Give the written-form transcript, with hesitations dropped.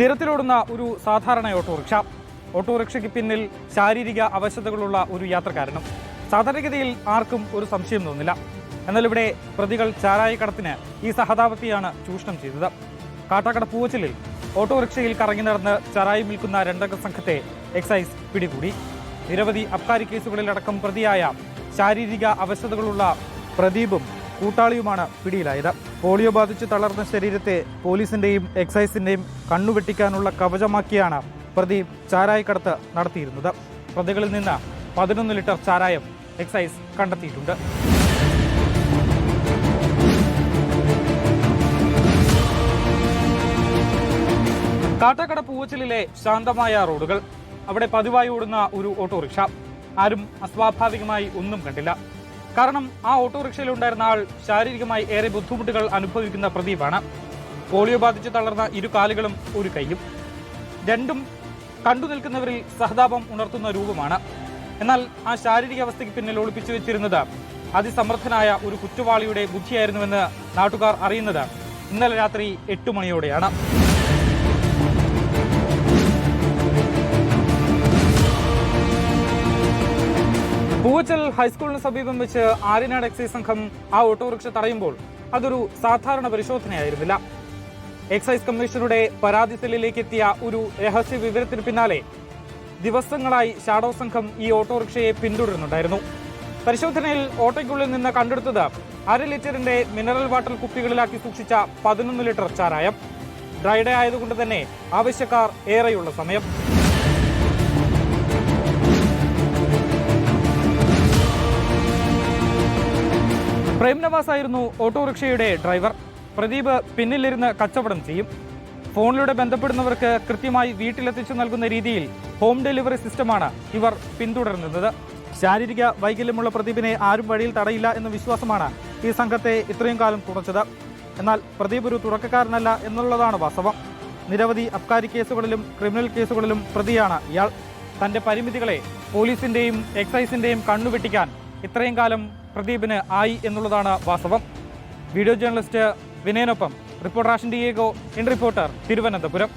നിരത്തിലോടുന്ന ഒരു സാധാരണ ഓട്ടോറിക്ഷയ്ക്ക് പിന്നിൽ ശാരീരിക അവശതകളുള്ള ഒരു യാത്രക്കാരനും. സാധാരണഗതിയിൽ ആർക്കും ഒരു സംശയം തോന്നില്ല. എന്നാൽ ഇവിടെ പ്രതികൾ ചാരായക്കടത്തിന് ഈ സഹതാപത്തെയാണ് ചൂഷണം ചെയ്തത്. കാട്ടാക്കട പൂവച്ചലിൽ ഓട്ടോറിക്ഷയിൽ കറങ്ങി നടന്ന് ചാരായം വിൽക്കുന്ന രണ്ടംഗ സംഘത്തെ എക്സൈസ് പിടികൂടി. നിരവധി അബ്കാരി കേസുകളിലടക്കം പ്രതിയായ ശാരീരിക അവശതകളുള്ള പ്രദീപും കൂട്ടാളിയുമാണ് പിടിയിലായത്. പോളിയോ ബാധിച്ച് തളർന്ന ശരീരത്തെ പോലീസിന്റെയും എക്സൈസിന്റെയും കണ്ണുവെട്ടിക്കാനുള്ള കവചമാക്കിയാണ് പ്രദീപ് ചാരായക്കടത്ത് നടത്തിയിരുന്നത്. പ്രതികളിൽ നിന്ന് 11 ലിറ്റർ ചാരായം എക്സൈസ് കണ്ടെത്തിയിട്ടുണ്ട്. കാട്ടാക്കട പൂവച്ചലിലെ ശാന്തമായ റോഡുകൾ, അവിടെ പതിവായി ഓടുന്ന ഒരു ഓട്ടോറിക്ഷ. ആരും അസ്വാഭാവികമായി ഒന്നും കണ്ടില്ല. കാരണം ആ ഓട്ടോറിക്ഷയിലുണ്ടായിരുന്ന ആൾ ശാരീരികമായി ഏറെ ബുദ്ധിമുട്ടുകൾ അനുഭവിക്കുന്ന പ്രദീപാണ്. പോളിയോ ബാധിച്ച് തളർന്ന 2 കാലുകളും 1 കൈയും. രണ്ടും കണ്ടു നിൽക്കുന്നവരിൽ സഹതാപം ഉണർത്തുന്ന രൂപമാണ്. എന്നാൽ ആ ശാരീരിക അവസ്ഥയ്ക്ക് പിന്നിൽ ഒളിപ്പിച്ചു വെച്ചിരുന്നത് അതിസമർത്ഥനായ ഒരു കുറ്റവാളിയുടെ ബുദ്ധിയായിരുന്നുവെന്ന് നാട്ടുകാർ അറിയുന്നത് ഇന്നലെ രാത്രി 8 മണിയോടെയാണ്. പൂവച്ചൽ ഹൈസ്കൂളിന് സമീപം വെച്ച് ആര്യനാട് എക്സൈസ് സംഘം ആ ഓട്ടോറിക്ഷ തടയുമ്പോൾ അതൊരു സാധാരണ പരിശോധനയായിരുന്നില്ല. എക്സൈസ് കമ്മീഷണറുടെ പരാതി സെല്ലിലേക്ക് എത്തിയ ഒരു രഹസ്യ വിവരത്തിന് പിന്നാലെ ദിവസങ്ങളായി ഷാഡോ സംഘം ഈ ഓട്ടോറിക്ഷയെ പിന്തുടരുന്നുണ്ടായിരുന്നു. പരിശോധനയിൽ ഓട്ടോയ്ക്കുള്ളിൽ നിന്ന് കണ്ടെടുത്തത് 1/2 ലിറ്ററിന്റെ മിനറൽ വാട്ടർ കുപ്പികളിലാക്കി സൂക്ഷിച്ച 11 ലിറ്റർ ചാരായം. ഡ്രൈഡേ ആയതുകൊണ്ട് തന്നെ ആവശ്യക്കാർ ഏറെയുള്ള സമയം. പ്രേംനവാസ് ആയിരുന്നു ഓട്ടോറിക്ഷയുടെ ഡ്രൈവർ. പ്രദീപ് പിന്നിലിരുന്ന് കച്ചവടം ചെയ്യും. ഫോണിലൂടെ ബന്ധപ്പെടുന്നവർക്ക് കൃത്യമായി വീട്ടിലെത്തിച്ചു നൽകുന്ന രീതിയിൽ ഹോം ഡെലിവറി സിസ്റ്റമാണ് ഇവർ പിന്തുടരുന്നത്. ശാരീരിക വൈകല്യമുള്ള പ്രദീപിനെ ആരും വഴിയിൽ തടയില്ല എന്ന വിശ്വാസമാണ് ഈ സംഘത്തെ ഇത്രയും കാലം തുണച്ചത്. എന്നാൽ പ്രദീപ് ഒരു തുടക്കക്കാരനല്ല എന്നുള്ളതാണ് വാസ്തവം. നിരവധി അബ്കാരി കേസുകളിലും ക്രിമിനൽ കേസുകളിലും പ്രതിയാണ് ഇയാൾ. തന്റെ പരിമിതികളെ പോലീസിന്റെയും എക്സൈസിന്റെയും കണ്ണുവെട്ടിക്കാൻ ഇത്രയും കാലം പ്രദീപിന് ആയി എന്നുള്ളതാണ് വാസ്തവം. വീഡിയോ ജേർണലിസ്റ്റ് വിനയനൊപ്പം reporter Ashin Diego, in reporter, Thiruvananthapuram.